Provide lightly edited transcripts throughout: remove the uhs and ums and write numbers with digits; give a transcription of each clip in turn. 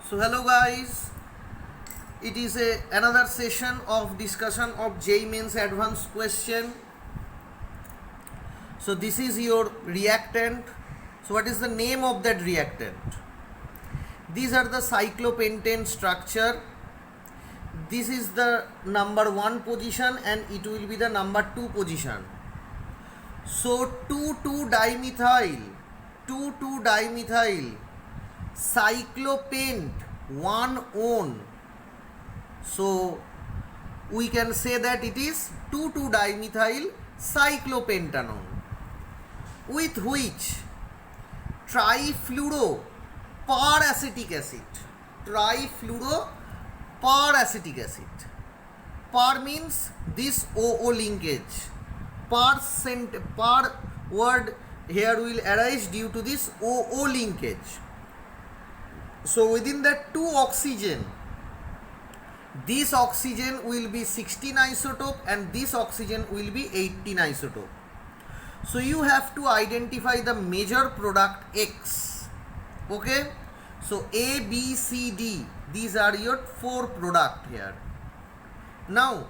So hello guys, it is another session of discussion of JEE Mains advanced question. So this is your reactant. So what is the name of that reactant? These are the cyclopentane structure. This is the number 1 position and it will be the number 2 position. So 2,2-dimethyl cyclopent 1-one. So we can say that it is 2,2-dimethyl cyclopentanone, with which trifluoroacetic acid. Per means this OO linkage. Per word here will arise due to this OO linkage. So within that 2 oxygen, this oxygen will be 16 isotope and this oxygen will be 18 isotope. So you have to identify the major product X. Okay, so A, B, C, D, these are your 4 product here. Now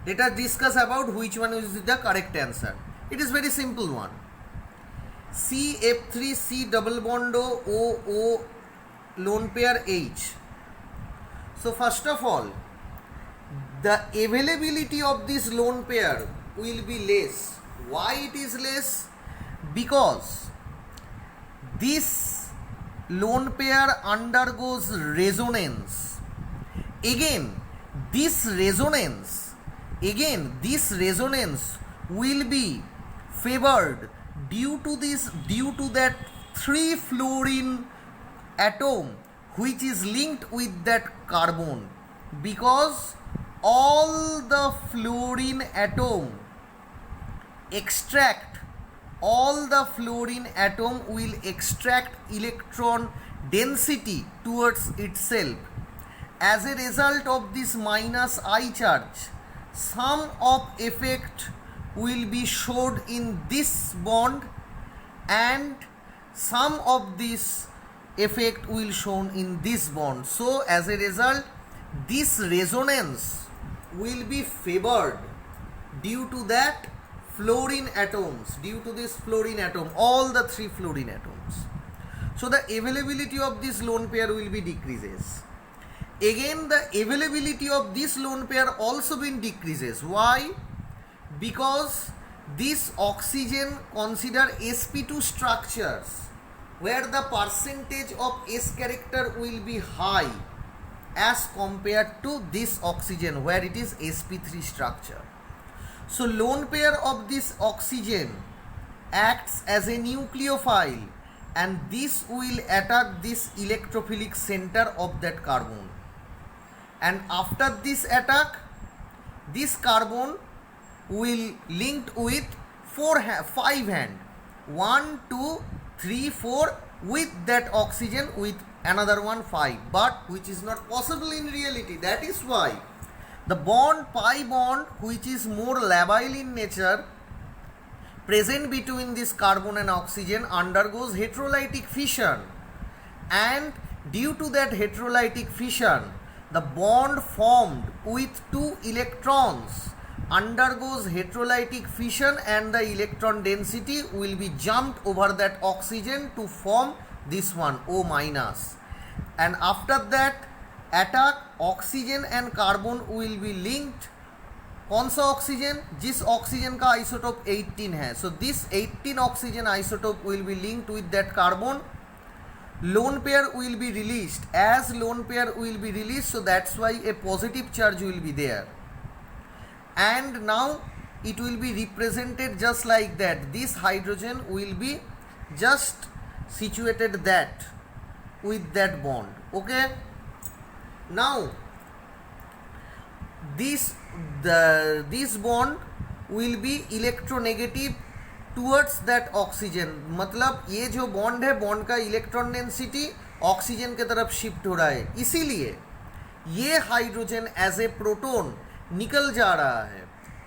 let us discuss about which one is the correct answer. It is very simple one. CF3C double bond O lone pair H. So first of all, the availability of this lone pair will be less. Why it is less? Because this lone pair undergoes resonance. Again, this resonance will be favored due to that 3 fluorine atom which is linked with that carbon, because all the fluorine atom will extract electron density towards itself. As a result of this minus I charge, some of effect will be showed in this bond and some of this effect will shown in this bond. So as a result, this resonance will be favored due to that fluorine atoms, all the 3 fluorine atoms. So the availability of this lone pair will be decreases. Again, the availability of this lone pair also been decreases. Why? Because this oxygen consider sp2 structures where the percentage of S character will be high as compared to this oxygen where it is sp3 structure. So lone pair of this oxygen acts as a nucleophile and this will attack this electrophilic center of that carbon. And after this attack, this carbon will linked with 5 hand, 1, 2, 3, 4 with that oxygen with another one 5, but which is not possible in reality. That is why the pi bond, which is more labile in nature, present between this carbon and oxygen, undergoes heterolytic fission, and due to that heterolytic fission, the bond formed with 2 electrons undergoes heterolytic fission and the electron density will be jumped over that oxygen to form this one O minus, and after that attack oxygen and carbon will be linked. कौन सा oxygen? जिस oxygen का isotope 18 है. So this 18 oxygen isotope will be linked with that carbon. Lone pair will be released. As lone pair will be released, so that's why a positive charge will be there. And now it will be represented just like that. This hydrogen will be just situated that with that bond. Okay. Now this bond will be electronegative towards that oxygen. मतलब ये जो bond है, bond का electron density oxygen के तरफ shift हो रहा है, इसीलिए ये हाइड्रोजन एज ए प्रोटॉन निकल जा रहा है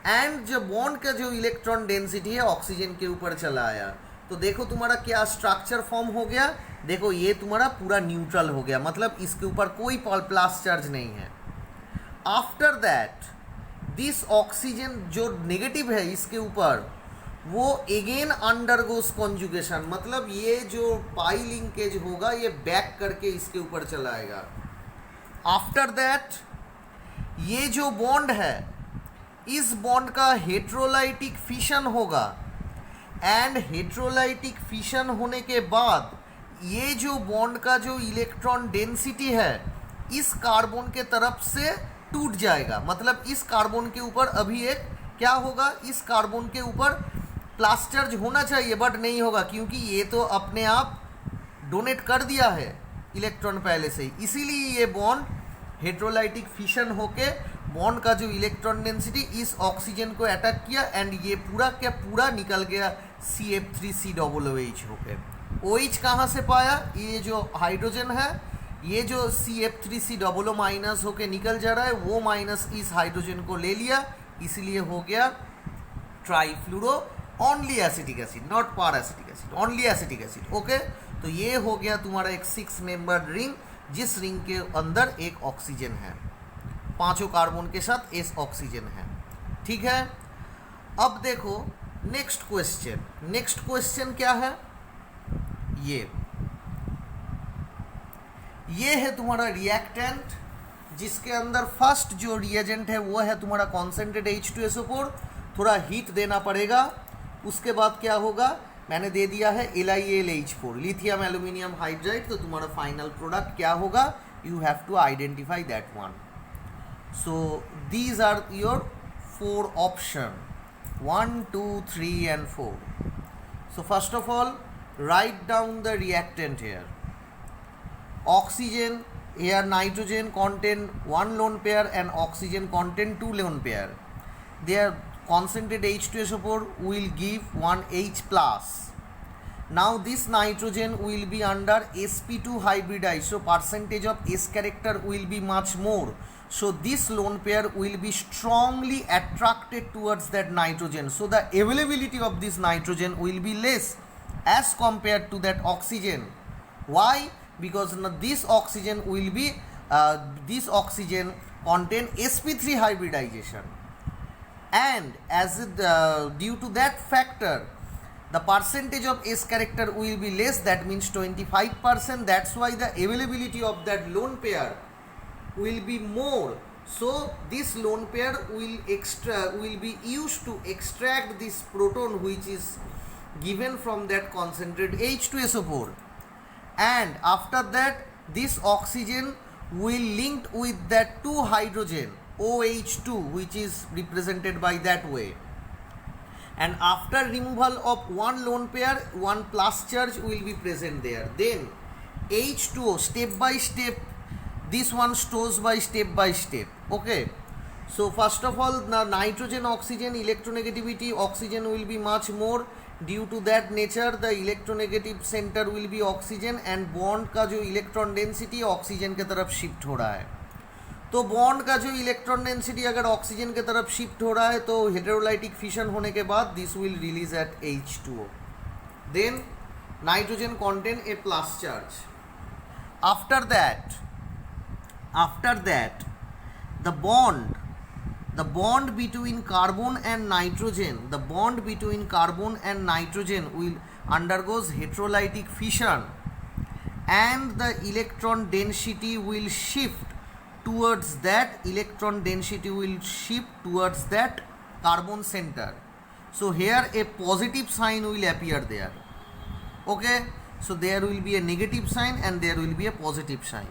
एंड जो बॉन्ड का जो इलेक्ट्रॉन डेंसिटी है ऑक्सीजन के ऊपर चला आया. तो देखो तुम्हारा क्या स्ट्रक्चर फॉर्म हो गया, देखो ये तुम्हारा पूरा न्यूट्रल हो गया, मतलब इसके ऊपर कोई प्लस चार्ज नहीं है। आफ्टर दैट दिस ऑक्सीजन जो नेगेटिव है इसके ऊपर, वो अगेन अंडरगोस कॉन्जुगेशन, मतलब ये जो पाई लिंकेज होगा ये बैक करके इसके ऊपर चलाएगा। आफ्टर दैट ये जो बॉन्ड है इस बॉन्ड का हेट्रोलाइटिक फिशन होगा, एंड हेट्रोलाइटिक फिशन होने के बाद ये जो बॉन्ड का जो इलेक्ट्रॉन डेंसिटी है इस कार्बन के तरफ से टूट जाएगा, मतलब इस कार्बन के ऊपर अभी एक क्या होगा, इस कार्बन के ऊपर प्लस चार्ज होना चाहिए बट नहीं होगा, क्योंकि ये तो अपने आप डोनेट कर दिया है इलेक्ट्रॉन पहले से ही, इसीलिए ये बॉन्ड हेट्रोलाइटिक फिशन होके बॉन्ड का जो इलेक्ट्रॉन डेंसिटी इस ऑक्सीजन को अटैक किया, एंड ये पूरा क्या पूरा निकल गया CF3COOH होके। OH कहाँ से पाया, ये जो हाइड्रोजन है ये जो CF3COO माइनस होके निकल जा रहा है, वो माइनस इस हाइड्रोजन को ले लिया, इसलिए हो गया ट्राईफ्लूरो ओनली एसिटिक एसिड, नॉट पर acetic acid, only acetic acid. Okay, तो ये हो गया तुम्हारा एक 6 मेंबर रिंग, जिस रिंग के अंदर एक ऑक्सीजन है, 5 कार्बन के साथ एस ऑक्सीजन है। ठीक है, अब देखो नेक्स्ट क्वेश्चन। नेक्स्ट क्वेश्चन क्या है, ये है तुम्हारा रिएक्टेंट, जिसके अंदर फर्स्ट जो रिएजेंट है वो है तुम्हारा कॉन्सेंट्रेट H2SO4, थोड़ा हीट देना पड़ेगा, उसके बाद क्या होगा, मैंने दे दिया है LiAlH4 लिथियम एल्यूमिनियम हाइड्राइड, तो तुम्हारा फाइनल प्रोडक्ट क्या होगा, you have to identify that one. So these are your 4 option 1, 2, 3 and 4. So first of all, write down the reactant here. Oxygen, here nitrogen contain 1 lone pair and oxygen contain 2 lone pair. Their concentrate H2SO4 will give 1 H plus. Now this nitrogen will be under sp2 hybridized, so percentage of S character will be much more. So this lone pair will be strongly attracted towards that nitrogen. So the availability of this nitrogen will be less as compared to that oxygen. Why? Because this oxygen will be this oxygen contain sp3 hybridization, and as due to that factor the percentage of S character will be less, that means 25%. That's why the availability of that lone pair will be more. So this lone pair will be used to extract this proton which is given from that concentrate H2SO4, and after that this oxygen will linked with that 2 hydrogen OH2 which is represented by that way, and after removal of 1 lone pair 1 plus charge will be present there. Then H2O step by step, this one stores by step. Okay, so first of all the nitrogen oxygen electronegativity, oxygen will be much more, due to that nature the electronegative center will be oxygen, and bond का जो electron density oxygen के तरफ shift हो रहा है, तो bond का जो इलेक्ट्रॉन डेंसिटी अगर ऑक्सीजन के तरफ शिफ्ट हो रहा है तो हेटेरोलाइटिक फिशन होने के बाद this will release at H2O, then nitrogen contain a plus charge. After that the bond between carbon and nitrogen, will undergoes heterolytic fission, and the electron density will shift towards that carbon center. So here a positive sign will appear there. Okay, so there will be a negative sign and there will be a positive sign.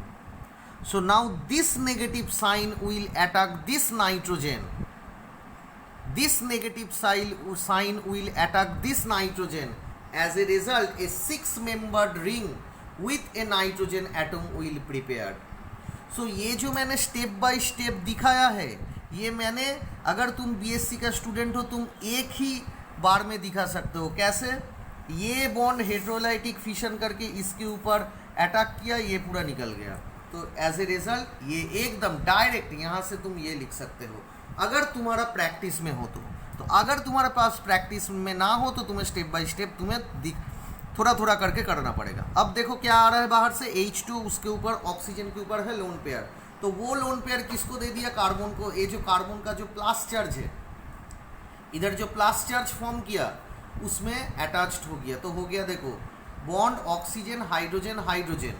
So now this negative sign will attack this nitrogen. This negative sign will attack this nitrogen. As a result, a 6-membered ring with a nitrogen atom will prepare. So ये जो मैंने step by step दिखाया है, ये मैंने, अगर तुम BSc का स्टूडेंट हो तुम एक ही बार में दिखा सकते हो। कैसे? ये बॉन्ड हेटेरोलाइटिक फिशन करके इसके ऊपर अटैक किया, ये पूरा निकल गया, तो एज ए रिजल्ट ये एकदम डायरेक्ट यहाँ से तुम ये लिख सकते हो, अगर तुम्हारा प्रैक्टिस में हो तो। अगर तुम्हारे पास प्रैक्टिस में ना हो तो तुम्हें स्टेप बाय स्टेप तुम्हें थोड़ा थोड़ा करके करना पड़ेगा। अब देखो क्या आ रहा है बाहर से, H2 उसके ऊपर ऑक्सीजन के ऊपर है लोन पेयर, तो वो लोन पेयर किसको दे दिया, कार्बन को। ये जो कार्बन का जो प्लस चार्ज है, इधर जो प्लस चार्ज फॉर्म किया उसमें अटैच्ड हो गया, तो हो गया देखो bond oxygen hydrogen hydrogen.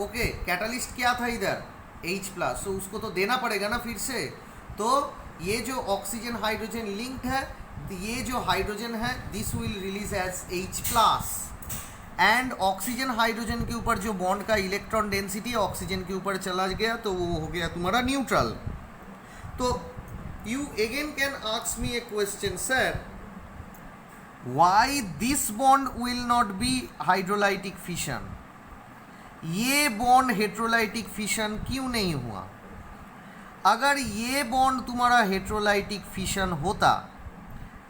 Okay, catalyst क्या था इधर H+, तो उसको तो देना पड़ेगा ना फिर से। तो ये जो ऑक्सीजन हाइड्रोजन लिंक्ड है, ये जो हाइड्रोजन है this will release as H+, and oxygen hydrogen के ऊपर जो बॉन्ड का इलेक्ट्रॉन डेंसिटी ऑक्सीजन के ऊपर चला गया, तो वो हो गया तुम्हारा न्यूट्रल। तो you again can ask me a question, sir, why this bond will not be hydrolytic fission? ये बॉन्ड हेट्रोलाइटिक फिशन क्यों नहीं हुआ? अगर ये बॉन्ड तुम्हारा हेट्रोलाइटिक फिशन होता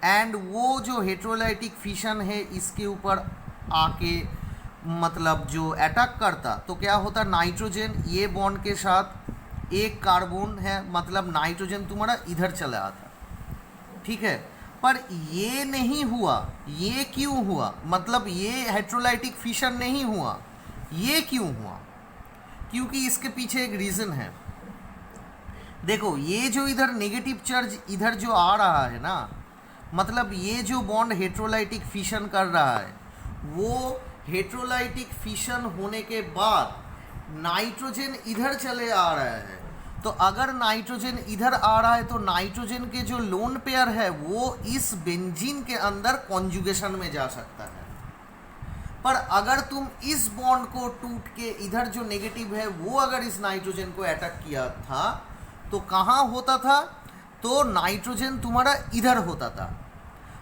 एंड वो जो हेट्रोलाइटिक फिशन है इसके ऊपर आके मतलब जो अटैक करता, तो क्या होता, नाइट्रोजन ये बॉन्ड के साथ एक कार्बन है, मतलब नाइट्रोजन तुम्हारा इधर चला आता, ठीक है। पर ये नहीं हुआ, ये क्यों हुआ, मतलब ये हेट्रोलाइटिक फिशन नहीं हुआ, ये क्यों हुआ? क्योंकि इसके पीछे एक रीज़न है। देखो ये जो इधर नेगेटिव चार्ज इधर जो आ रहा है ना, मतलब ये जो बॉन्ड हेट्रोलाइटिक फिशन कर रहा है, वो हेट्रोलाइटिक फिशन होने के बाद नाइट्रोजन इधर चले आ रहा है। तो अगर नाइट्रोजन इधर आ रहा है तो नाइट्रोजन के जो लोन पेयर है वो इस बेंजीन के अंदर कॉन्जुगेशन में जा सकता है। पर अगर तुम इस बॉन्ड को टूट के इधर जो नेगेटिव है वो अगर इस नाइट्रोजन को अटैक किया था, तो कहाँ होता था, तो नाइट्रोजन तुम्हारा इधर होता था।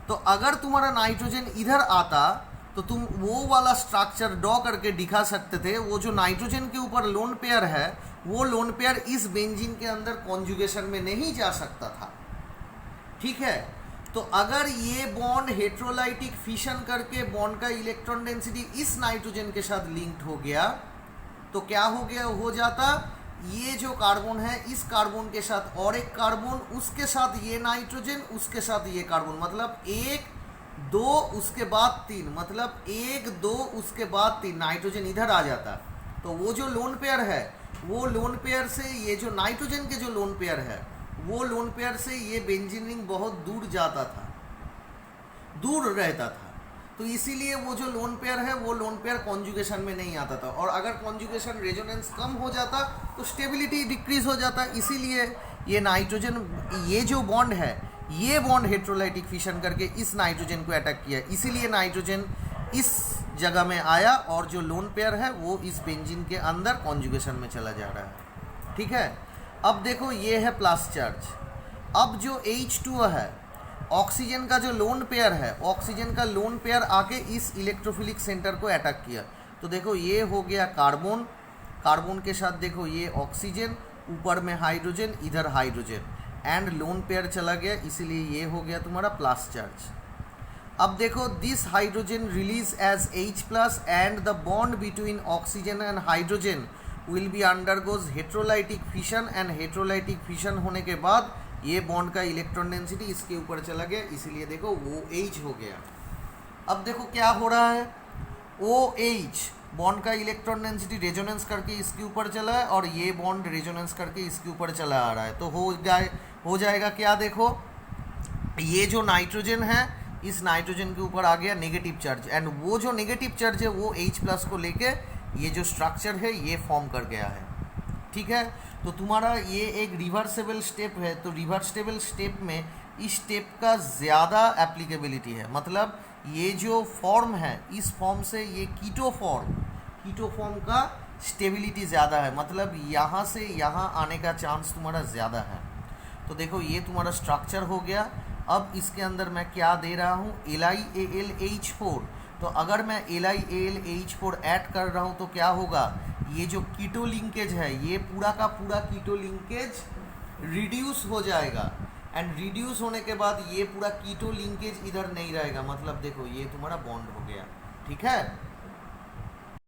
तो अगर तुम्हारा नाइट्रोजन इधर आता तो तुम वो वाला स्ट्रक्चर ड्रॉ करके दिखा सकते थे, वो जो नाइट्रोजन के ऊपर लोन पेयर है वो लोन पेयर इस बेंजीन के अंदर कॉन्जुगेशन में नहीं जा सकता था, ठीक है। तो अगर ये बॉन्ड हेट्रोलाइटिक फिशन करके बॉन्ड का इलेक्ट्रॉन डेंसिटी इस नाइट्रोजन के साथ लिंक्ड हो गया, तो क्या हो गया, हो जाता ये जो कार्बन है इस कार्बन के साथ और एक कार्बन, उसके साथ ये नाइट्रोजन, उसके साथ ये कार्बन, मतलब 1 2 उसके बाद 3, मतलब 1 2 उसके बाद 3 नाइट्रोजन इधर आ जाता। तो वो जो लोन पेयर है वो लोन पेयर से ये जो नाइट्रोजन के जो लोन पेयर है वो लोन पेयर से ये बेंजीन रिंग बहुत दूर जाता था, दूर रहता था। तो इसीलिए वो जो लोन पेयर है वो लोन पेयर कॉन्जुगेशन में नहीं आता था, और अगर कॉन्जुगेशन रेजोनेंस कम हो जाता तो स्टेबिलिटी डिक्रीज हो जाता। इसीलिए ये नाइट्रोजन ये जो बॉन्ड है ये बॉन्ड हेट्रोलाइटिक फिशन करके इस नाइट्रोजन को अटैक किया, इसीलिए नाइट्रोजन इस जगह में आया और जो लोन पेयर है वो इस बेंजीन के अंदर कॉन्जुगेशन में चला जा रहा है, ठीक है। अब देखो ये है प्लस चार्ज। अब जो H2 है, ऑक्सीजन का जो लोन पेयर है, ऑक्सीजन का लोन पेयर आके इस इलेक्ट्रोफिलिक सेंटर को अटैक किया, तो देखो ये हो गया कार्बन, कार्बन के साथ देखो ये ऑक्सीजन, ऊपर में हाइड्रोजन, इधर हाइड्रोजन, एंड लोन पेयर चला गया, इसीलिए ये हो गया तुम्हारा प्लस चार्ज। अब देखो this hydrogen release as H+ and the bond between oxygen and hydrogen will be undergoes heterolytic fission, and heterolytic fission होने के बाद ये बॉन्ड का इलेक्ट्रॉन डेंसिटी इसके ऊपर चला गया, इसीलिए देखो OH हो गया। अब देखो क्या हो रहा है, OH बॉन्ड का इलेक्ट्रॉन डेंसिटी रेजोनेंस करके इसके ऊपर चला है और ये बॉन्ड रेजोनेंस करके इसके ऊपर चला आ रहा है, तो हो जाएगा क्या, देखो ये जो नाइट्रोजन है इस नाइट्रोजन के ऊपर आ गया नेगेटिव चार्ज, एंड वो जो नेगेटिव चार्ज है वो H+ को लेके ये जो स्ट्रक्चर है ये फॉर्म कर गया है, ठीक है। तो तुम्हारा ये एक रिवर्सेबल स्टेप है, तो रिवर्सेबल स्टेप में इस स्टेप का ज़्यादा एप्लीकेबिलिटी है, मतलब ये जो फॉर्म है इस फॉर्म से ये कीटो फॉर्म का स्टेबिलिटी ज़्यादा है, मतलब यहाँ से यहाँ आने का चांस तुम्हारा ज़्यादा है। तो देखो ये तुम्हारा स्ट्रक्चर हो गया। अब इसके अंदर मैं क्या दे रहा हूँ, LiAlH4, तो अगर मैं LiAlH4 ऐड कर रहा हूँ तो क्या होगा, ये जो कीटो लिंकेज है ये पूरा का पूरा कीटो लिंकेज रिड्यूस हो जाएगा, एंड रिड्यूस होने के बाद ये पूरा कीटो लिंकेज इधर नहीं रहेगा, मतलब देखो ये तुम्हारा बॉन्ड हो गया, ठीक है।